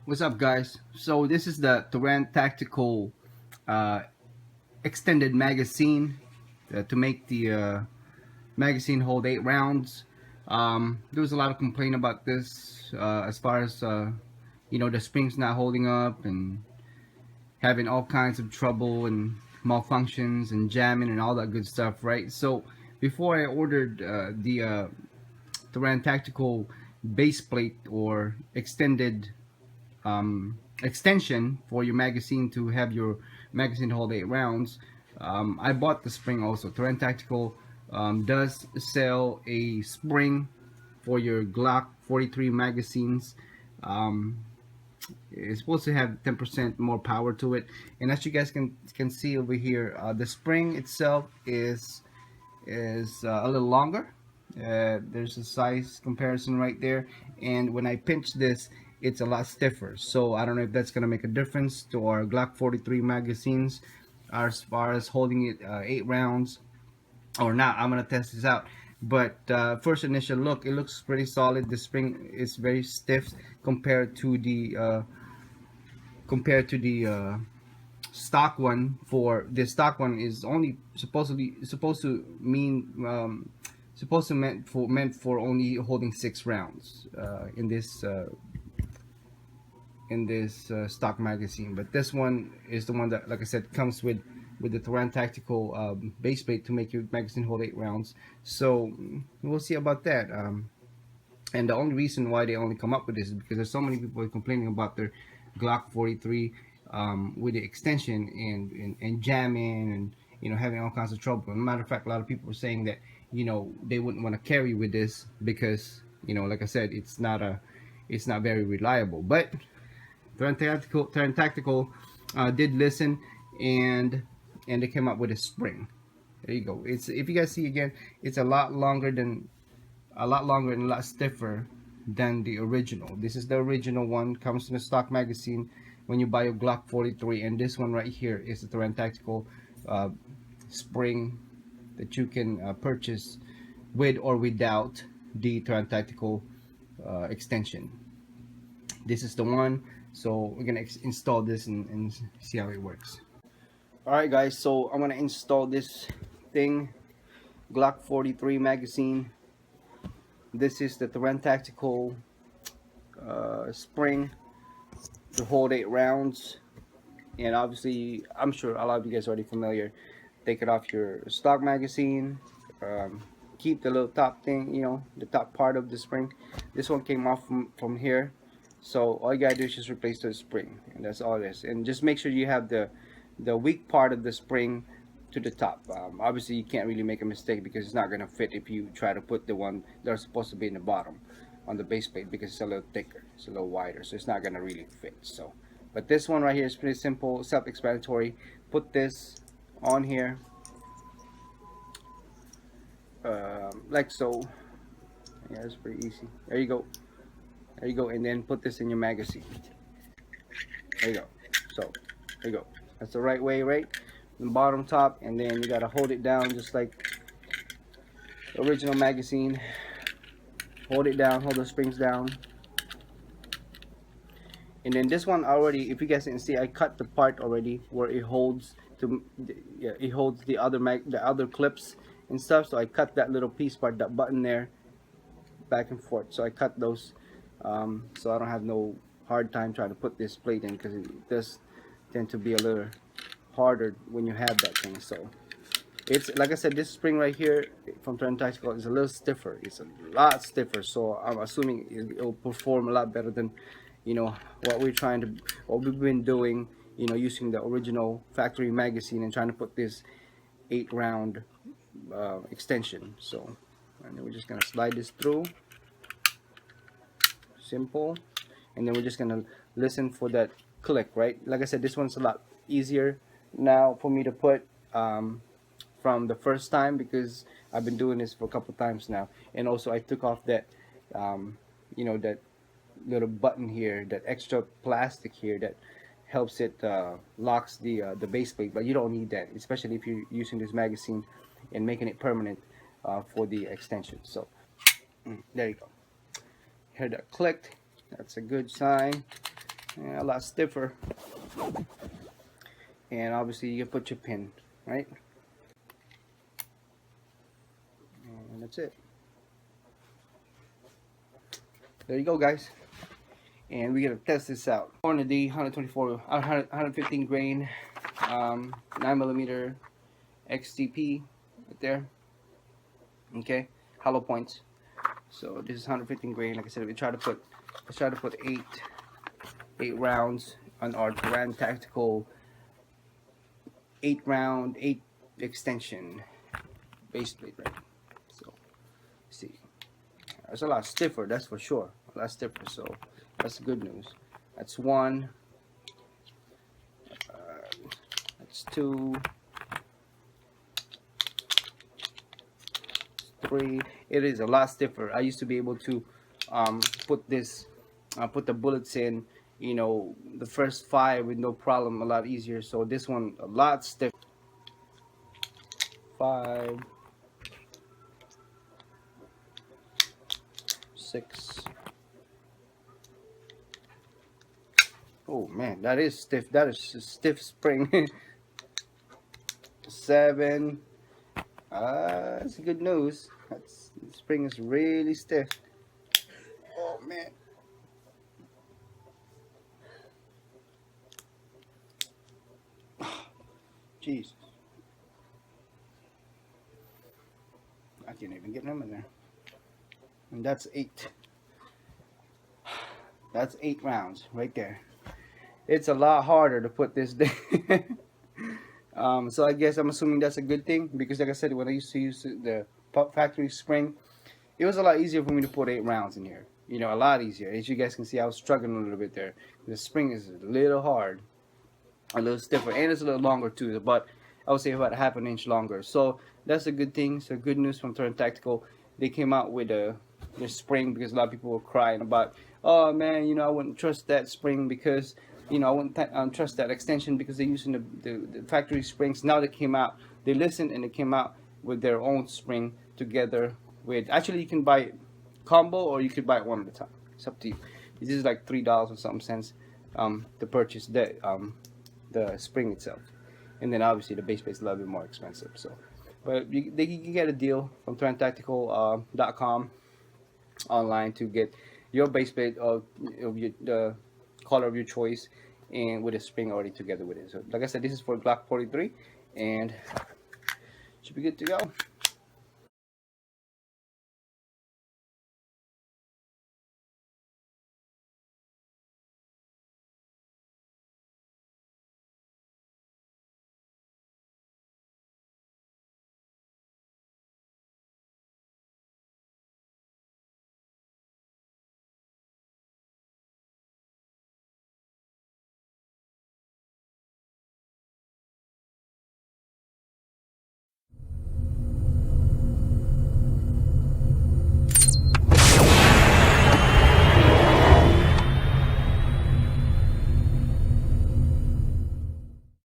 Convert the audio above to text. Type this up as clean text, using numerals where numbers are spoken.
What's up, guys? So this is the Taran Tactical uh, extended magazine to make the magazine hold 8 rounds. There was a lot of complaint about this as far as the springs not holding up and having all kinds of trouble and malfunctions and jamming and all that good stuff, right? So before I ordered the Taran Tactical base plate or extension for your magazine to have your magazine hold 8 rounds. I bought the spring also. Torrent Tactical does sell a spring for your Glock 43 magazines. Um, it's supposed to have 10% more power to it, and as you guys can see over here, the spring itself is a little longer. There's a size comparison right there, and when I pinch this, it's a lot stiffer. So I don't know if that's gonna make a difference to our Glock 43 magazines as far as holding it 8 rounds or not. I'm gonna test this out. But first initial look, it looks pretty solid. The spring is very stiff compared to the stock one. For the stock one is only supposed to mean supposed to meant for only holding 6 rounds in this stock magazine. But this one is the one that, like I said, comes with the Taran Tactical base plate to make your magazine hold 8 rounds. So we'll see about that. And the only reason why they only come up with this is because there's so many people complaining about their Glock 43 with the extension and jamming and having all kinds of trouble. As a matter of fact, a lot of people were saying that they wouldn't want to carry with this because like I said, it's not very reliable. But Taran Tactical did listen, and they came up with a spring. There you go. It's, if you guys see again, it's a lot longer and a lot stiffer than the original. This is the original one, comes in a stock magazine when you buy your Glock 43, and this one right here is the Taran Tactical spring that you can purchase with or without the Taran Tactical extension. This is the one. So we're gonna install this and see how it works. Alright guys, so I'm gonna install this thing, Glock 43 magazine. This is the Taran Tactical spring to hold 8 rounds, and obviously I'm sure a lot of you guys are already familiar. Take it off your stock magazine, keep the little top thing, the top part of the spring. This one came off from here, so all you gotta do is just replace the spring, and that's all it is. And just make sure you have the weak part of the spring to the top. Obviously you can't really make a mistake because it's not gonna fit if you try to put the one that's supposed to be in the bottom on the base plate, because it's a little thicker, it's a little wider, so it's not gonna really fit. So but this one right here is pretty simple, self-explanatory. Put this on here like so. Yeah, it's pretty easy. There you go. There you go. And then put this in your magazine. There you go. So there you go. That's the right way, right? The bottom, top, and then you gotta hold it down just like the original magazine. Hold it down, hold the springs down. And then this one already, if you guys didn't see, I cut the part already where it holds it holds the other clips and stuff. So I cut that little piece part, that button there, back and forth. So I cut those so I don't have no hard time trying to put this plate in, because it does tend to be a little harder when you have that thing. So it's, like I said, this spring right here from Taran Tactical is a little stiffer. It's a lot stiffer, so I'm assuming it'll perform a lot better than what we've been doing, using the original factory magazine and trying to put this 8-round extension. So, and then we're just gonna slide this through, simple, and then we're just gonna listen for that click, right? Like I said, this one's a lot easier now for me to put from the first time, because I've been doing this for a couple times now. And also I took off that that little button here, that extra plastic here that helps it locks the base plate, but you don't need that, especially if you're using this magazine and making it permanent for the extension. So there you go. Hear that clicked, that's a good sign. and a lot stiffer. And obviously you can put your pin, right? And that's it. There you go, guys. And we're gonna test this out. On the 115 grain, 9mm XTP right there. Okay, hollow points. So this is 115 grain. Like I said, let's try to put eight rounds on our Taran Tactical 8 extension base plate, right? So see, it's a lot stiffer, that's for sure. A lot stiffer, so that's good news. That's one. That's two. 3. It is a lot stiffer. I used to be able to put the bullets in, you know, the first 5 with no problem, a lot easier. So this one a lot stiffer. 5, 6. Oh man, that is stiff. That is a stiff spring. 7. That's good news. The spring is really stiff. Oh man. Jesus. I can't even get them in there. And that's 8. That's 8 rounds right there. It's a lot harder to put this down. So I guess I'm assuming that's a good thing, because like I said, when I used to use the factory spring, it was a lot easier for me to put 8 rounds in here. You know, a lot easier. As you guys can see, I was struggling a little bit there. The spring is a little hard, a little stiffer, and it's a little longer too. But I would say about ½ an inch longer. So that's a good thing. So good news from Taran Tactical. They came out with the spring, because a lot of people were crying about, oh man, you know, I wouldn't trust that spring because, you know, I wouldn't trust that extension because they're using the factory springs. Now they came out, they listened, and they came out with their own spring together with, actually you can buy it combo or you could buy it one at a time. It's up to you. This is like $3 or something cents to purchase the spring itself. And then obviously the base plate is a little bit more expensive. So, but you can get a deal from TaranTactical.com online to get your base plate of the color of your choice, and with a spring already together with it. So like I said, this is for Glock 43, and should be good to go.